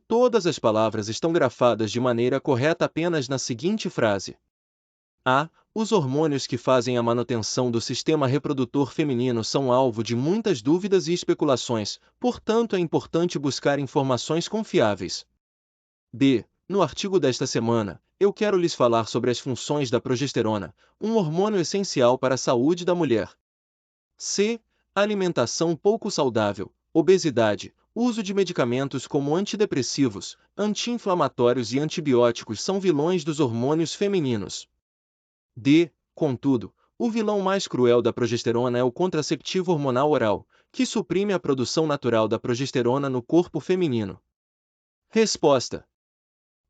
Todas as palavras estão grafadas de maneira correta apenas na seguinte frase. A. Os hormônios que fazem a manutenção do sistema reprodutor feminino são alvo de muitas dúvidas e especulações, portanto é importante buscar informações confiáveis. B. No artigo desta semana, eu quero lhes falar sobre as funções da progesterona, um hormônio essencial para a saúde da mulher. C. Alimentação pouco saudável, obesidade, uso de medicamentos como antidepressivos, anti-inflamatórios e antibióticos são vilões dos hormônios femininos. D. Contudo, o vilão mais cruel da progesterona é o contraceptivo hormonal oral, que suprime a produção natural da progesterona no corpo feminino. Resposta: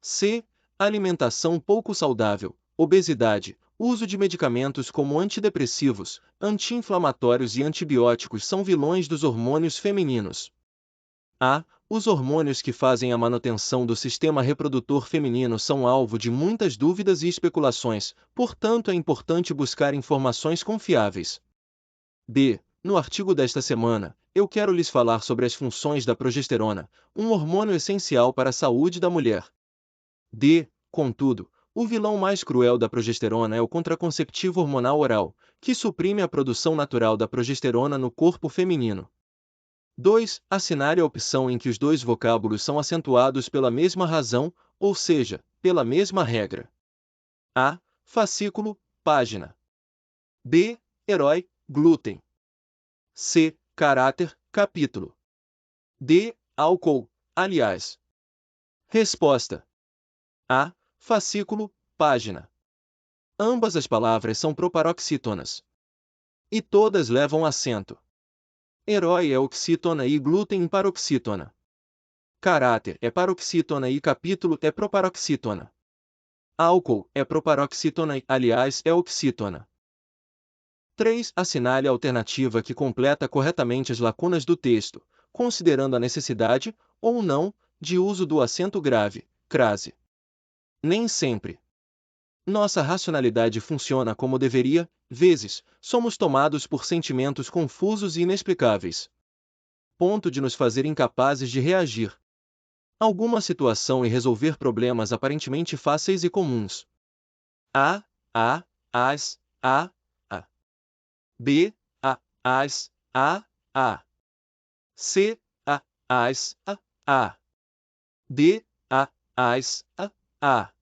C. Alimentação pouco saudável, obesidade, uso de medicamentos como antidepressivos, anti-inflamatórios e antibióticos são vilões dos hormônios femininos. A. Os hormônios que fazem a manutenção do sistema reprodutor feminino são alvo de muitas dúvidas e especulações, portanto é importante buscar informações confiáveis. B. No artigo desta semana, eu quero lhes falar sobre as funções da progesterona, um hormônio essencial para a saúde da mulher. D. Contudo, o vilão mais cruel da progesterona é o contraconceptivo hormonal oral, que suprime a produção natural da progesterona no corpo feminino. 2. Assinale a opção em que os dois vocábulos são acentuados pela mesma razão, ou seja, pela mesma regra. A. Fascículo, página. B. Herói, glúten. C. Caráter, capítulo. D. Álcool, aliás. Resposta: A. Fascículo, página. Ambas as palavras são proparoxítonas. E todas levam acento. Herói é oxítona e glúten paroxítona. Caráter é paroxítona e capítulo é proparoxítona. Álcool é proparoxítona e, aliás, é oxítona. 3. Assinale a alternativa que completa corretamente as lacunas do texto, considerando a necessidade, ou não, de uso do acento grave, crase. Nem sempre nossa racionalidade funciona como deveria, vezes, somos tomados por sentimentos confusos e inexplicáveis. Ponto de nos fazer incapazes de reagir a alguma situação e resolver problemas aparentemente fáceis e comuns. A, as, a. B, as, a. C, as, a. D, as, a.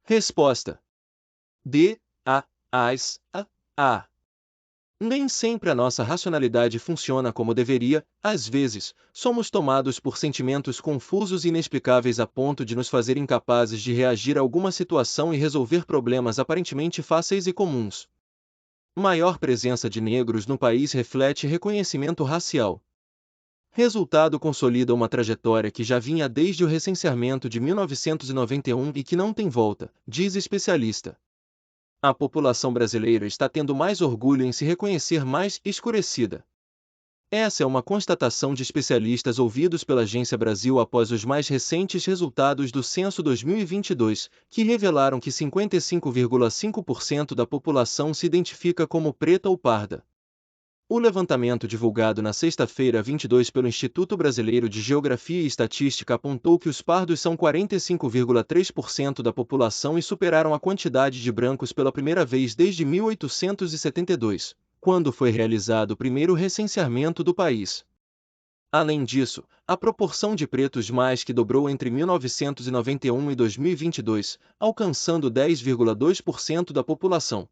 Resposta: D, as, a. Nem sempre a nossa racionalidade funciona como deveria, às vezes, somos tomados por sentimentos confusos e inexplicáveis a ponto de nos fazer incapazes de reagir a alguma situação e resolver problemas aparentemente fáceis e comuns. Maior presença de negros no país reflete reconhecimento racial. Resultado consolida uma trajetória que já vinha desde o recenseamento de 1991 e que não tem volta, diz especialista. A população brasileira está tendo mais orgulho em se reconhecer mais escurecida. Essa é uma constatação de especialistas ouvidos pela Agência Brasil após os mais recentes resultados do Censo 2022, que revelaram que 55,5% da população se identifica como preta ou parda. O levantamento divulgado na sexta-feira 22 pelo Instituto Brasileiro de Geografia e Estatística apontou que os pardos são 45,3% da população e superaram a quantidade de brancos pela primeira vez desde 1872, quando foi realizado o primeiro recenseamento do país. Além disso, a proporção de pretos mais que dobrou entre 1991 e 2022, alcançando 10,2% da população.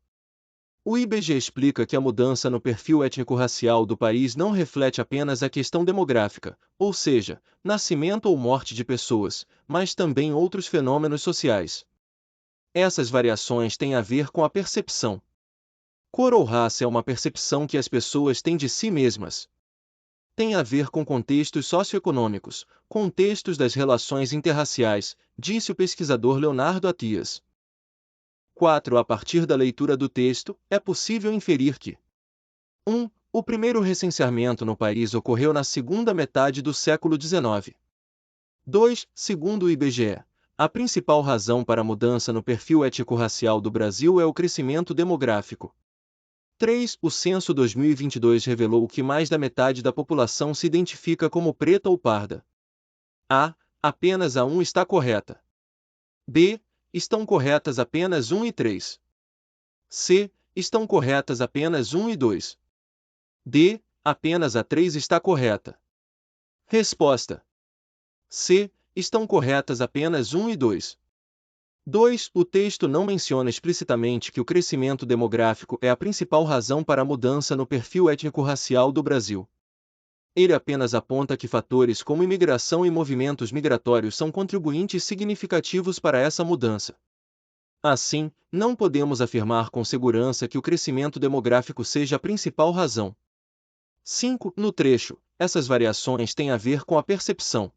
O IBGE explica que a mudança no perfil étnico-racial do país não reflete apenas a questão demográfica, ou seja, nascimento ou morte de pessoas, mas também outros fenômenos sociais. Essas variações têm a ver com a percepção. Cor ou raça é uma percepção que as pessoas têm de si mesmas. Tem a ver com contextos socioeconômicos, contextos das relações interraciais, disse o pesquisador Leonardo Atias. 4. A partir da leitura do texto, é possível inferir que 1. O primeiro recenseamento no país ocorreu na segunda metade do século XIX. 2. Segundo o IBGE, a principal razão para a mudança no perfil étnico-racial do Brasil é o crescimento demográfico. 3. O censo 2022 revelou que mais da metade da população se identifica como preta ou parda. Apenas a 1 está correta. B. Estão corretas apenas 1 e 3. C. Estão corretas apenas 1 e 2. D. Apenas a 3 está correta. Resposta: C. Estão corretas apenas 1 e 2. 2. O texto não menciona explicitamente que o crescimento demográfico é a principal razão para a mudança no perfil étnico-racial do Brasil. Ele apenas aponta que fatores como imigração e movimentos migratórios são contribuintes significativos para essa mudança. Assim, não podemos afirmar com segurança que o crescimento demográfico seja a principal razão. 5. No trecho, essas variações têm a ver com a percepção.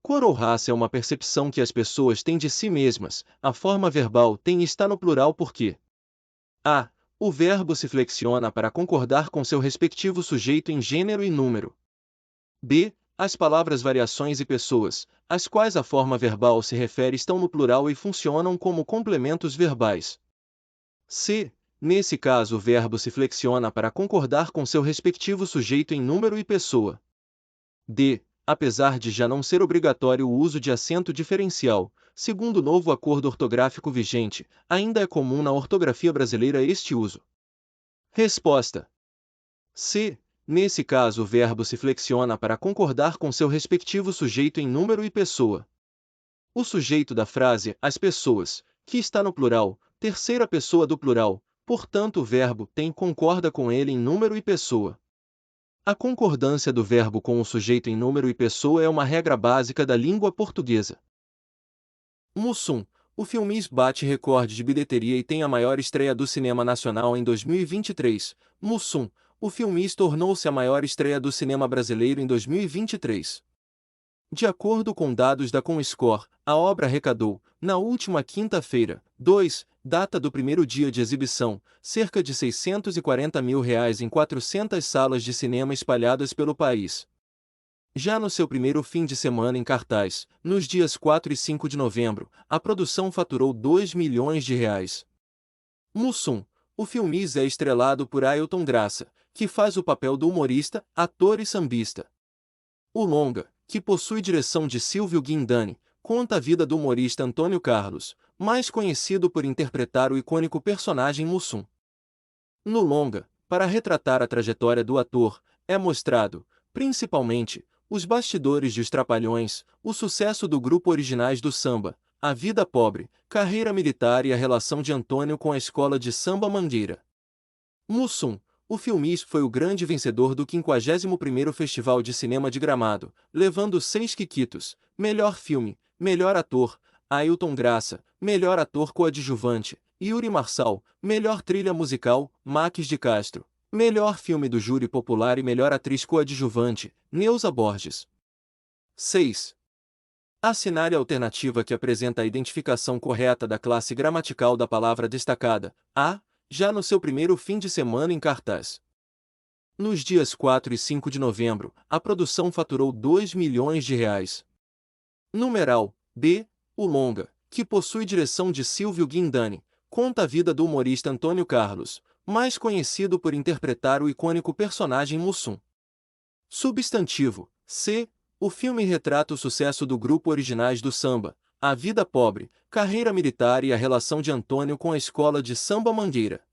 Cor ou raça é uma percepção que as pessoas têm de si mesmas, a forma verbal tem e está no plural porque a. O verbo se flexiona para concordar com seu respectivo sujeito em gênero e número. B. As palavras variações e pessoas, às quais a forma verbal se refere estão no plural e funcionam como complementos verbais. C. Nesse caso o verbo se flexiona para concordar com seu respectivo sujeito em número e pessoa. D. Apesar de já não ser obrigatório o uso de acento diferencial, segundo o novo acordo ortográfico vigente, ainda é comum na ortografia brasileira este uso. Resposta: C. Nesse caso o verbo se flexiona para concordar com seu respectivo sujeito em número e pessoa. O sujeito da frase, as pessoas, que está no plural, terceira pessoa do plural, portanto o verbo tem concorda com ele em número e pessoa. A concordância do verbo com o sujeito em número e pessoa é uma regra básica da língua portuguesa. Mussum. O filme bate recorde de bilheteria e tem a maior estreia do cinema nacional em 2023. Mussum. O filme tornou-se a maior estreia do cinema brasileiro em 2023. De acordo com dados da Comscore, a obra arrecadou, na última quinta-feira, 2, data do primeiro dia de exibição, cerca de R$ 640 mil em 400 salas de cinema espalhadas pelo país. Já no seu primeiro fim de semana em cartaz, nos dias 4 e 5 de novembro, a produção faturou R$ 2 milhões. Mussum. O filme é estrelado por Ailton Graça, que faz o papel do humorista, ator e sambista. O longa, que possui direção de Silvio Guindani, conta a vida do humorista Antônio Carlos, mais conhecido por interpretar o icônico personagem Mussum. No longa, para retratar a trajetória do ator, é mostrado, principalmente, os bastidores de Os Trapalhões, o sucesso do grupo Originais do Samba, a vida pobre, carreira militar e a relação de Antônio com a escola de samba Mangueira. Mussum. O filme foi o grande vencedor do 51º Festival de Cinema de Gramado, levando 6 quiquitos: melhor filme, melhor ator, Ailton Graça, melhor ator coadjuvante, Yuri Marçal, melhor trilha musical, Max de Castro, melhor filme do júri popular e melhor atriz coadjuvante, Neuza Borges. 6. Assinale a alternativa que apresenta a identificação correta da classe gramatical da palavra destacada, a, já no seu primeiro fim de semana em cartaz. Nos dias 4 e 5 de novembro, a produção faturou R$ 2 milhões. Numeral B. O longa, que possui direção de Silvio Guindani, conta a vida do humorista Antônio Carlos, mais conhecido por interpretar o icônico personagem Mussum. Substantivo C. O filme retrata o sucesso do grupo Originais do Samba, a vida pobre, carreira militar e a relação de Antônio com a escola de samba Mangueira.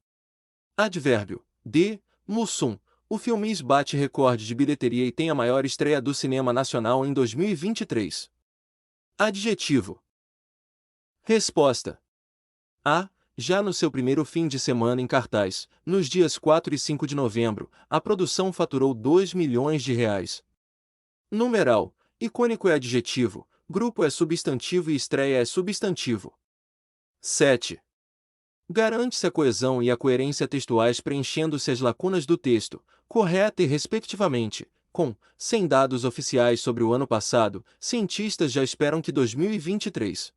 Advérbio D. Mussum. O filme bate recorde de bilheteria e tem a maior estreia do cinema nacional em 2023. Adjetivo. Resposta: A. Já no seu primeiro fim de semana em cartaz, nos dias 4 e 5 de novembro, a produção faturou R$ 2 milhões. Numeral. Icônico é adjetivo, grupo é substantivo e estreia é substantivo. 7. Garante-se a coesão e a coerência textuais preenchendo-se as lacunas do texto, correta e respectivamente, com, sem dados oficiais sobre o ano passado, cientistas já esperam que 2023.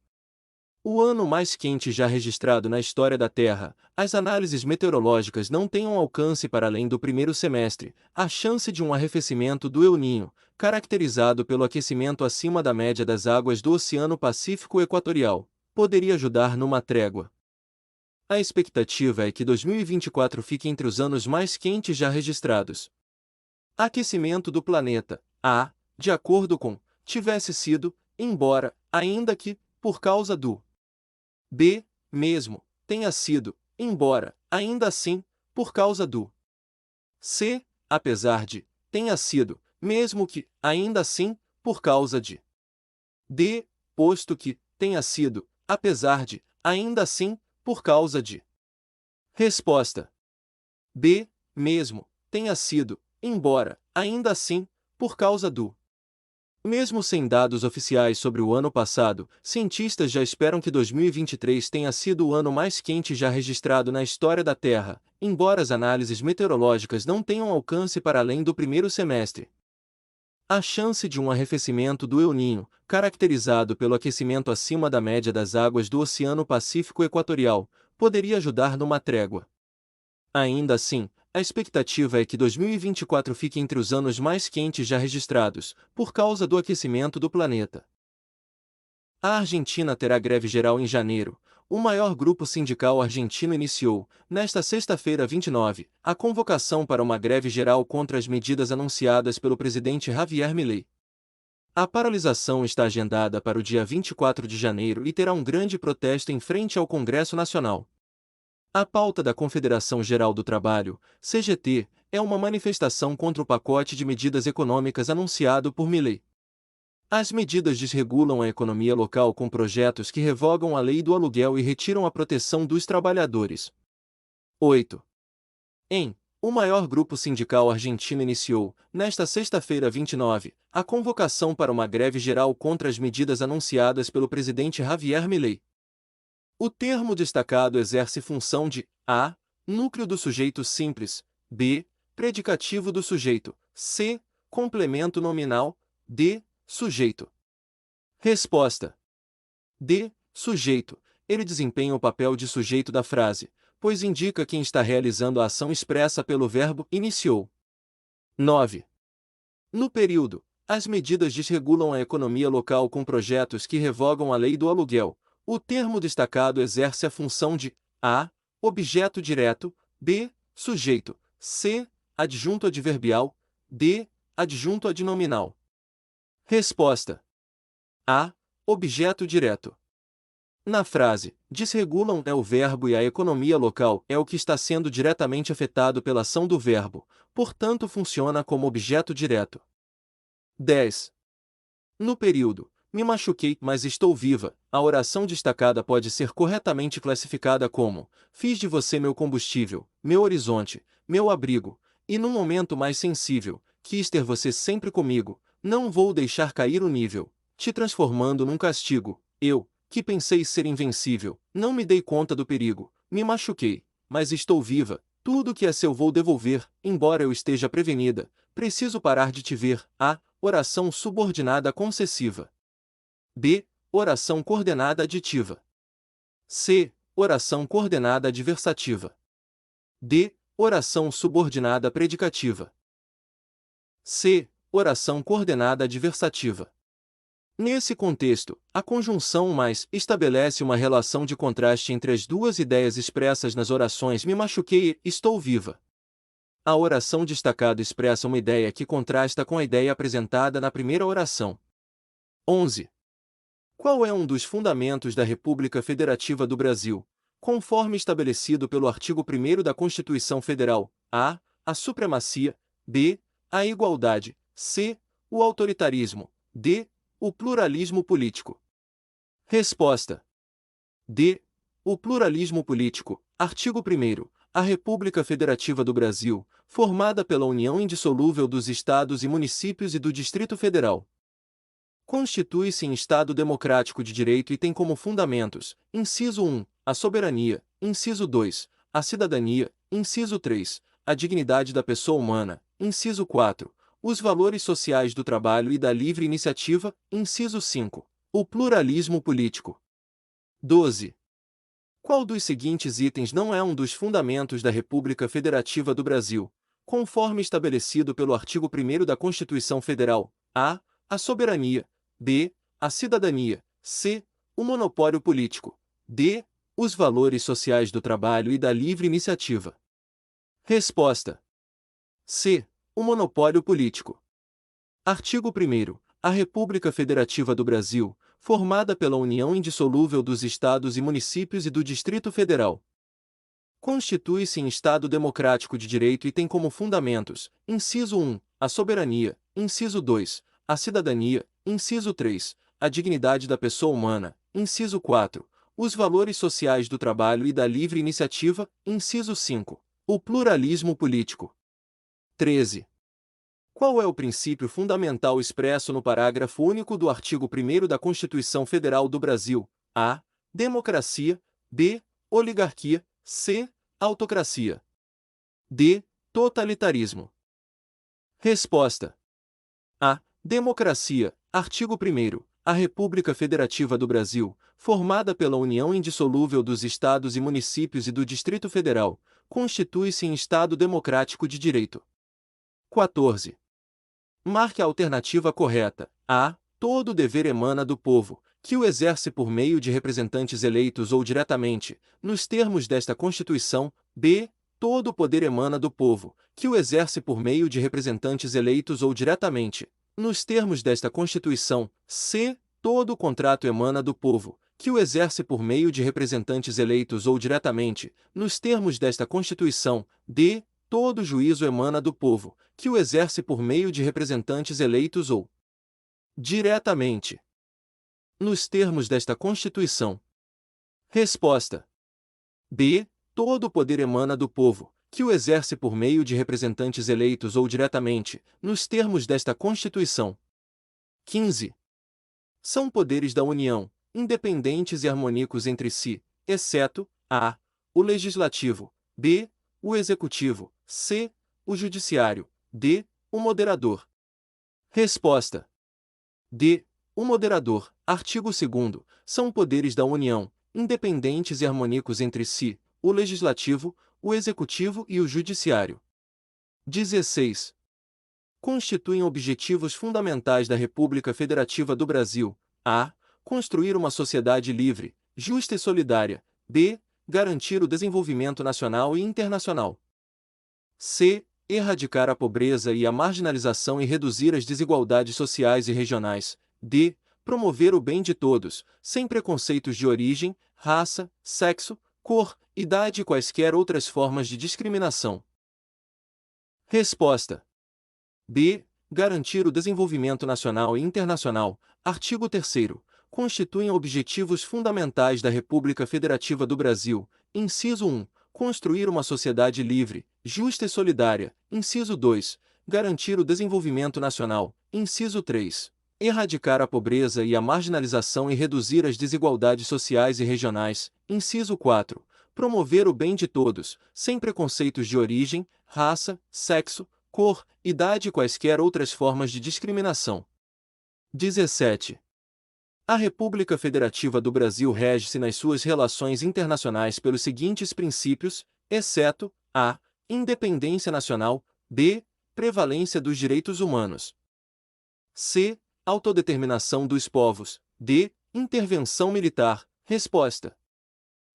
O ano mais quente já registrado na história da Terra, as análises meteorológicas não tenham alcance para além do primeiro semestre, a chance de um arrefecimento do El Niño, caracterizado pelo aquecimento acima da média das águas do Oceano Pacífico Equatorial, poderia ajudar numa trégua. A expectativa é que 2024 fique entre os anos mais quentes já registrados. Aquecimento do planeta, de acordo com, tivesse sido, embora, ainda que, por causa do. B, mesmo, tenha sido, embora, ainda assim, por causa do. C, apesar de, tenha sido, mesmo que, ainda assim, por causa de. D, posto que, tenha sido, apesar de, ainda assim, por causa de. Resposta. B, mesmo, tenha sido, embora, ainda assim, por causa do. Mesmo sem dados oficiais sobre o ano passado, cientistas já esperam que 2023 tenha sido o ano mais quente já registrado na história da Terra, embora as análises meteorológicas não tenham alcance para além do primeiro semestre. A chance de um arrefecimento do El Niño, caracterizado pelo aquecimento acima da média das águas do Oceano Pacífico Equatorial, poderia ajudar numa trégua. Ainda assim, a expectativa é que 2024 fique entre os anos mais quentes já registrados, por causa do aquecimento do planeta. A Argentina terá greve geral em janeiro. O maior grupo sindical argentino iniciou, nesta sexta-feira 29, a convocação para uma greve geral contra as medidas anunciadas pelo presidente Javier Milei. A paralisação está agendada para o dia 24 de janeiro e terá um grande protesto em frente ao Congresso Nacional. A pauta da Confederação Geral do Trabalho, CGT, é uma manifestação contra o pacote de medidas econômicas anunciado por Milei. As medidas desregulam a economia local com projetos que revogam a lei do aluguel e retiram a proteção dos trabalhadores. 8. O maior grupo sindical argentino iniciou, nesta sexta-feira 29, a convocação para uma greve geral contra as medidas anunciadas pelo presidente Javier Milei. O termo destacado exerce função de a. Núcleo do sujeito simples, b. Predicativo do sujeito, c. Complemento nominal, d. Sujeito. Resposta. D. Sujeito. Ele desempenha o papel de sujeito da frase, pois indica quem está realizando a ação expressa pelo verbo iniciou. 9. No período, as medidas desregulam a economia local com projetos que revogam a lei do aluguel. O termo destacado exerce a função de a. Objeto direto, b. Sujeito, c. Adjunto adverbial, d. Adjunto adnominal. Resposta. A. Objeto direto. Na frase, desregulam é o verbo e a economia local é o que está sendo diretamente afetado pela ação do verbo, portanto funciona como objeto direto. 10. No período, me machuquei, mas estou viva. A oração destacada pode ser corretamente classificada como: fiz de você meu combustível, meu horizonte, meu abrigo, e num momento mais sensível, quis ter você sempre comigo, não vou deixar cair o nível, te transformando num castigo. Eu, que pensei ser invencível, não me dei conta do perigo, me machuquei, mas estou viva, tudo que é seu vou devolver, embora eu esteja prevenida, preciso parar de te ver. A. Oração subordinada concessiva. B. Oração coordenada aditiva. C. Oração coordenada adversativa. D. Oração subordinada predicativa. C. Oração coordenada adversativa. Nesse contexto, a conjunção mais estabelece uma relação de contraste entre as duas ideias expressas nas orações me machuquei e estou viva. A oração destacada expressa uma ideia que contrasta com a ideia apresentada na primeira oração. 11. Qual é um dos fundamentos da República Federativa do Brasil, conforme estabelecido pelo artigo 1º da Constituição Federal? A. A supremacia. B. A igualdade. C. O autoritarismo. D. O pluralismo político. Resposta. D. O pluralismo político. Artigo 1º. A República Federativa do Brasil, formada pela união indissolúvel dos Estados e municípios e do Distrito Federal, constitui-se em Estado democrático de direito e tem como fundamentos: inciso 1, a soberania; inciso 2, a cidadania; inciso 3, a dignidade da pessoa humana; inciso 4, os valores sociais do trabalho e da livre iniciativa; inciso 5, o pluralismo político. 12. Qual dos seguintes itens não é um dos fundamentos da República Federativa do Brasil, conforme estabelecido pelo artigo 1º da Constituição Federal? A. A soberania. B. A cidadania. C. O monopólio político. D. Os valores sociais do trabalho e da livre iniciativa. Resposta. C. O monopólio político. Artigo 1º. a República Federativa do Brasil, formada pela união indissolúvel dos Estados e municípios e do Distrito Federal. Constitui-se em Estado democrático de direito e tem como fundamentos: inciso 1, a soberania; inciso 2, a cidadania; inciso 3, a dignidade da pessoa humana; inciso 4, os valores sociais do trabalho e da livre iniciativa; inciso 5, o pluralismo político. 13. Qual é o princípio fundamental expresso no parágrafo único do artigo 1º da Constituição Federal do Brasil? A. Democracia. B. Oligarquia. C. Autocracia. D. Totalitarismo. Resposta: A. Democracia. Artigo 1º. A República Federativa do Brasil, formada pela união indissolúvel dos Estados e municípios e do Distrito Federal, constitui-se em Estado democrático de direito. 14. Marque a alternativa correta. A. Todo dever emana do povo, que o exerce por meio de representantes eleitos ou diretamente, nos termos desta Constituição. B. Todo poder emana do povo, que o exerce por meio de representantes eleitos ou diretamente, nos termos desta Constituição. C. Todo contrato emana do povo, que o exerce por meio de representantes eleitos ou diretamente, nos termos desta Constituição. D. Todo juízo emana do povo, que o exerce por meio de representantes eleitos ou diretamente, nos termos desta Constituição. Resposta: B. Todo poder emana do povo, que o exerce por meio de representantes eleitos ou diretamente, nos termos desta Constituição. 15. São poderes da União, independentes e harmônicos entre si, exceto: A. O Legislativo. B. O Executivo. C. O Judiciário. D. O Moderador. Resposta: D. O Moderador. Artigo 2º. São poderes da União, independentes e harmônicos entre si, o Legislativo, o Executivo e o Judiciário. 16. Constituem objetivos fundamentais da República Federativa do Brasil: A. Construir uma sociedade livre, justa e solidária. B. Garantir o desenvolvimento nacional e internacional. C. Erradicar a pobreza e a marginalização e reduzir as desigualdades sociais e regionais. D. Promover o bem de todos, sem preconceitos de origem, raça, sexo, cor, idade e quaisquer outras formas de discriminação. Resposta: B. Garantir o desenvolvimento nacional e internacional. Artigo 3º. Constituem objetivos fundamentais da República Federativa do Brasil. Inciso 1. Construir uma sociedade livre, justa e solidária. Inciso 2. Garantir o desenvolvimento nacional. Inciso 3. Erradicar a pobreza e a marginalização e reduzir as desigualdades sociais e regionais. Inciso 4. Promover o bem de todos, sem preconceitos de origem, raça, sexo, cor, idade e quaisquer outras formas de discriminação. 17. A República Federativa do Brasil rege-se nas suas relações internacionais pelos seguintes princípios, exceto: A. Independência nacional. B. Prevalência dos direitos humanos. C. Autodeterminação dos povos. D. Intervenção militar. Resposta: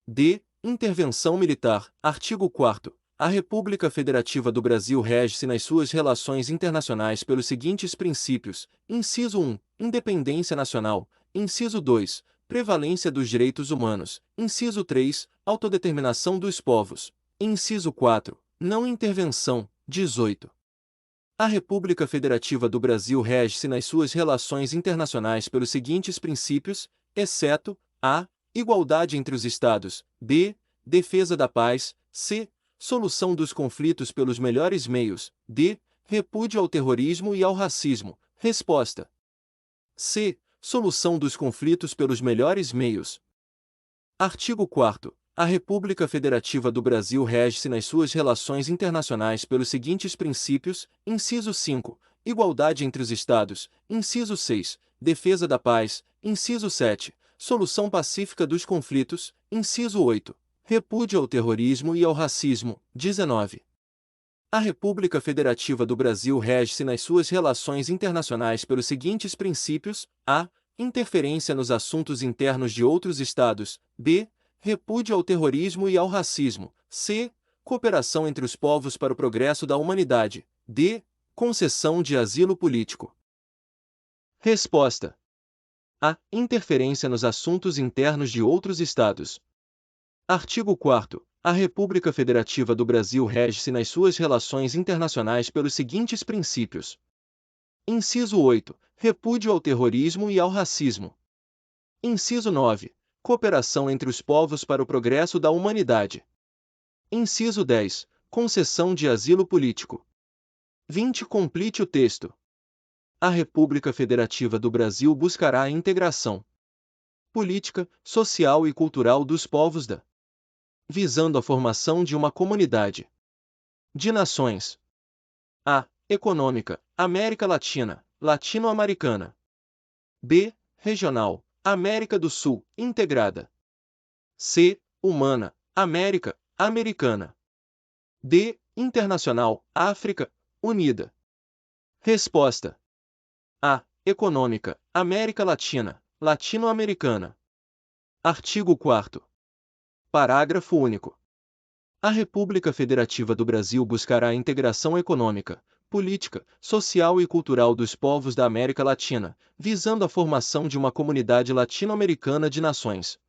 D. Intervenção militar. Artigo 4º. A República Federativa do Brasil rege-se nas suas relações internacionais pelos seguintes princípios: inciso 1. Independência nacional. Inciso 2. Prevalência dos direitos humanos. Inciso 3. Autodeterminação dos povos. Inciso 4. Não intervenção. 18. A República Federativa do Brasil rege-se nas suas relações internacionais pelos seguintes princípios, exceto: A. Igualdade entre os Estados. B. Defesa da paz. C. Solução dos conflitos pelos melhores meios. D. Repúdio ao terrorismo e ao racismo. Resposta: C. Solução dos conflitos pelos melhores meios. Artigo 4º. A República Federativa do Brasil rege-se nas suas relações internacionais pelos seguintes princípios: inciso 5. Igualdade entre os Estados. Inciso 6. Defesa da paz. Inciso 7. Solução pacífica dos conflitos. Inciso 8. Repúdio ao terrorismo e ao racismo. 19. A República Federativa do Brasil rege-se nas suas relações internacionais pelos seguintes princípios: A. Interferência nos assuntos internos de outros Estados. B. Repúdio ao terrorismo e ao racismo. C. Cooperação entre os povos para o progresso da humanidade. D. Concessão de asilo político. Resposta: A. Interferência nos assuntos internos de outros Estados. Artigo 4º. A República Federativa do Brasil rege-se nas suas relações internacionais pelos seguintes princípios. Inciso 8. Repúdio ao terrorismo e ao racismo. Inciso 9. Cooperação entre os povos para o progresso da humanidade. Inciso 10. Concessão de asilo político. 20. Complete o texto. A República Federativa do Brasil buscará a integração política, social e cultural dos povos da, visando a formação de uma comunidade de nações. A. Econômica, América Latina, Latino-Americana. B. Regional, América do Sul, integrada. C. Humana, América, Americana. D. Internacional, África, unida. Resposta: A. Econômica, América Latina, Latino-Americana. Artigo 4º. Parágrafo único. A República Federativa do Brasil buscará a integração econômica, política, social e cultural dos povos da América Latina, visando a formação de uma comunidade latino-americana de nações.